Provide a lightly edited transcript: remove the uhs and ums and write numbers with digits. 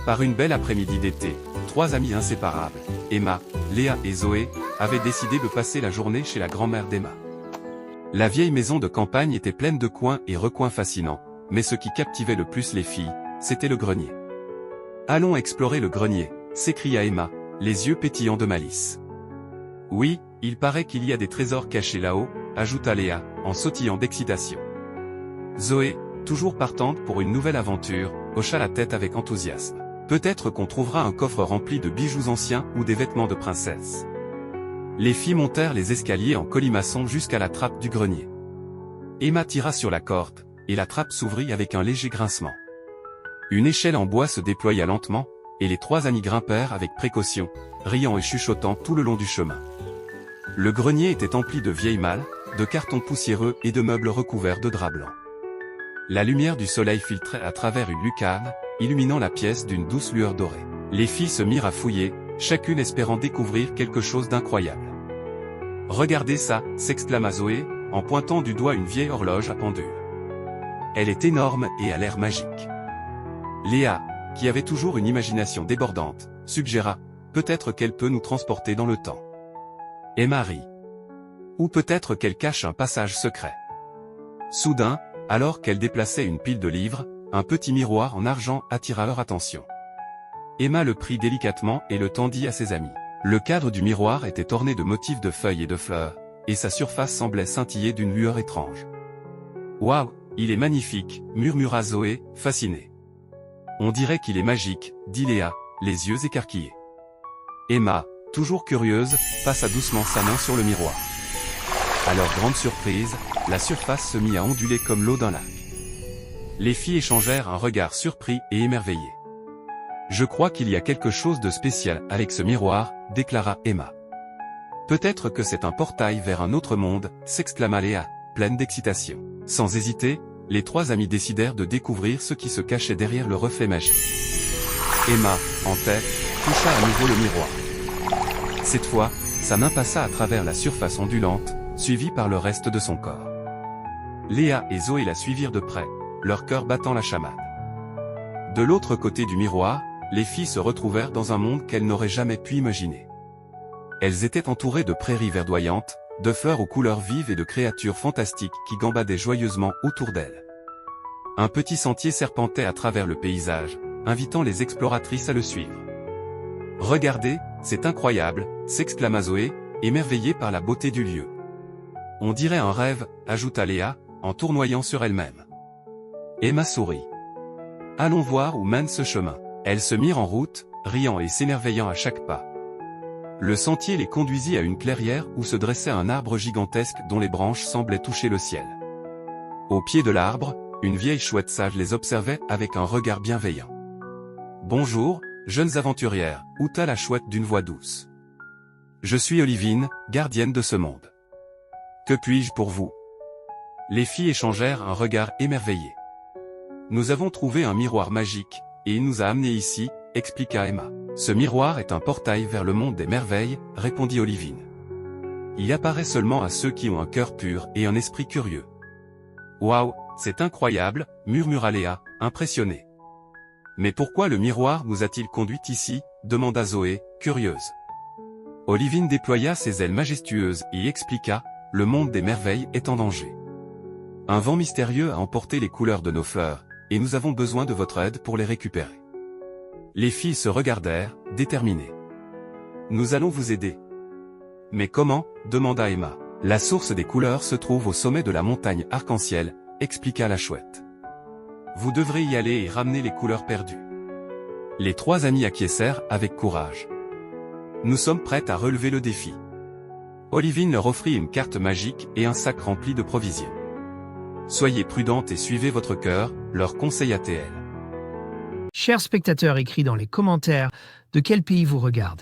Par une belle après-midi d'été, trois amies inséparables, Emma, Léa et Zoé, avaient décidé de passer la journée chez la grand-mère d'Emma. La vieille maison de campagne était pleine de coins et recoins fascinants, mais ce qui captivait le plus les filles, c'était le grenier. « Allons explorer le grenier », s'écria Emma, les yeux pétillants de malice. « Oui, il paraît qu'il y a des trésors cachés là-haut », ajouta Léa, en sautillant d'excitation. Zoé, toujours partante pour une nouvelle aventure, hocha la tête avec enthousiasme. Peut-être qu'on trouvera un coffre rempli de bijoux anciens ou des vêtements de princesse. Les filles montèrent les escaliers en colimaçon jusqu'à la trappe du grenier. Emma tira sur la corde, et la trappe s'ouvrit avec un léger grincement. Une échelle en bois se déploya lentement, et les trois amis grimpèrent avec précaution, riant et chuchotant tout le long du chemin. Le grenier était empli de vieilles malles, de cartons poussiéreux et de meubles recouverts de draps blancs. La lumière du soleil filtrait à travers une lucarne, illuminant la pièce d'une douce lueur dorée. Les filles se mirent à fouiller, chacune espérant découvrir quelque chose d'incroyable. « Regardez ça !» s'exclama Zoé, en pointant du doigt une vieille horloge à pendule. Elle est énorme et a l'air magique. Léa, qui avait toujours une imagination débordante, suggéra « Peut-être qu'elle peut nous transporter dans le temps. » Emma rit. Ou peut-être qu'elle cache un passage secret. Soudain, alors qu'elle déplaçait une pile de livres, un petit miroir en argent attira leur attention. Emma le prit délicatement et le tendit à ses amis. Le cadre du miroir était orné de motifs de feuilles et de fleurs, et sa surface semblait scintiller d'une lueur étrange. « Waouh, il est magnifique !» murmura Zoé, fascinée. « On dirait qu'il est magique », dit Léa, les yeux écarquillés. Emma, toujours curieuse, passa doucement sa main sur le miroir. À leur grande surprise, la surface se mit à onduler comme l'eau d'un lac. Les filles échangèrent un regard surpris et émerveillé. « Je crois qu'il y a quelque chose de spécial avec ce miroir », déclara Emma. « Peut-être que c'est un portail vers un autre monde », s'exclama Léa, pleine d'excitation. Sans hésiter, les trois amis décidèrent de découvrir ce qui se cachait derrière le reflet magique. Emma, en tête, toucha à nouveau le miroir. Cette fois, sa main passa à travers la surface ondulante, suivie par le reste de son corps. Léa et Zoé la suivirent de près, leur cœur battant la chamade. De l'autre côté du miroir, les filles se retrouvèrent dans un monde qu'elles n'auraient jamais pu imaginer. Elles étaient entourées de prairies verdoyantes, de fleurs aux couleurs vives et de créatures fantastiques qui gambadaient joyeusement autour d'elles. Un petit sentier serpentait à travers le paysage, invitant les exploratrices à le suivre. « Regardez, c'est incroyable !» s'exclama Zoé, émerveillée par la beauté du lieu. « On dirait un rêve », ajouta Léa, en tournoyant sur elle-même. Emma sourit. « Allons voir où mène ce chemin. » Elles se mirent en route, riant et s'émerveillant à chaque pas. Le sentier les conduisit à une clairière où se dressait un arbre gigantesque dont les branches semblaient toucher le ciel. Au pied de l'arbre, une vieille chouette sage les observait avec un regard bienveillant. « Bonjour, jeunes aventurières », outa la chouette d'une voix douce. « Je suis Olivine, gardienne de ce monde. Que puis-je pour vous ?» Les filles échangèrent un regard émerveillé. « Nous avons trouvé un miroir magique, et il nous a amenés ici, » expliqua Emma. « Ce miroir est un portail vers le monde des merveilles, » répondit Olivine. « Il apparaît seulement à ceux qui ont un cœur pur et un esprit curieux. »« Waouh, c'est incroyable !» murmura Léa, impressionnée. « Mais pourquoi le miroir nous a-t-il conduit ici ?» demanda Zoé, curieuse. Olivine déploya ses ailes majestueuses et expliqua « Le monde des merveilles est en danger. Un vent mystérieux a emporté les couleurs de nos fleurs, et nous avons besoin de votre aide pour les récupérer. » Les filles se regardèrent, déterminées. « Nous allons vous aider. »« Mais comment ?» demanda Emma. « La source des couleurs se trouve au sommet de la montagne arc-en-ciel, » expliqua la chouette. « Vous devrez y aller et ramener les couleurs perdues. » Les trois amis acquiescèrent avec courage. « Nous sommes prêtes à relever le défi. » Olivine leur offrit une carte magique et un sac rempli de provisions. « Soyez prudentes et suivez votre cœur », leur conseilla-t-elle. Chers spectateurs, écrits dans les commentaires de quel pays vous regarde.